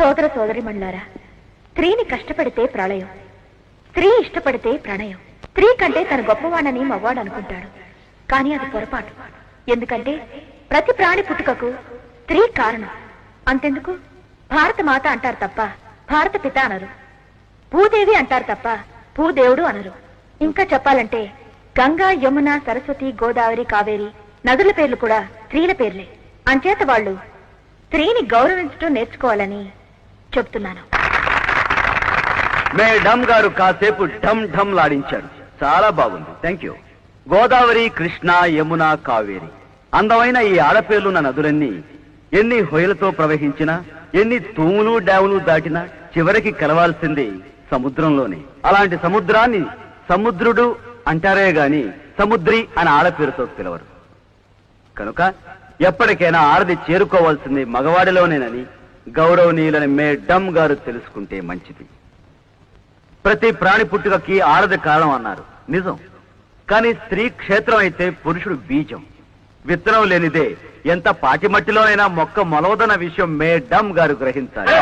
సోదర సోదరిమణులారా, స్త్రీని కష్టపడితే ప్రళయం, స్త్రీ ఇష్టపడితే ప్రణయం. స్త్రీ కంటే తన గొప్పవాణని మవ్వాడు అనుకుంటాడు, కానీ అది పొరపాటు. ఎందుకంటే ప్రతి ప్రాణి పుట్టుకకు స్త్రీ కారణం. అంతెందుకు, భారత మాత అంటారు తప్ప భారత పిత అనరు, భూదేవి అంటారు తప్ప భూదేవుడు అనరు. ఇంకా చెప్పాలంటే గంగా, యమున, సరస్వతి, గోదావరి, కావేరి నదుల పేర్లు కూడా స్త్రీల పేర్లే. అంచేత వాళ్ళు స్త్రీని గౌరవించడం నేర్చుకోవాలని చెప్తున్నాను. మేడం గారు కాసేపు ఢమ్ ఢమ్ లాడించారు, చాలా బాగుంది, థ్యాంక్ యూ. గోదావరి, కృష్ణ, యమున, కావేరి అందమైన ఈ ఆడపేర్లున్న నదులన్నీ ఎన్ని హొయలతో ప్రవహించినా, ఎన్ని తూములు డాములు దాటినా చివరికి కలవాల్సింది సముద్రంలోనే. అలాంటి సముద్రాన్ని సముద్రుడు అంటారే గాని సముద్రి అని ఆడపేరుతో పిలవరు. కనుక ఎప్పటికైనా ఆడది చేరుకోవాల్సింది మగవాడిలోనేనని గౌరవనీయులని మేడం గారు తెలుసుకుంటే మంచిది. ప్రతి ప్రాణి పుట్టుకకి ఆడది కారణం అన్నారు, నిజం. కానీ స్త్రీ క్షేత్రం అయితే పురుషుడు బీజం. విత్తనం లేనిదే ఎంత పాటిమట్టిలోనైనా మొక్క మొలవదన్న విషయం మేడం గారు గ్రహించాలి.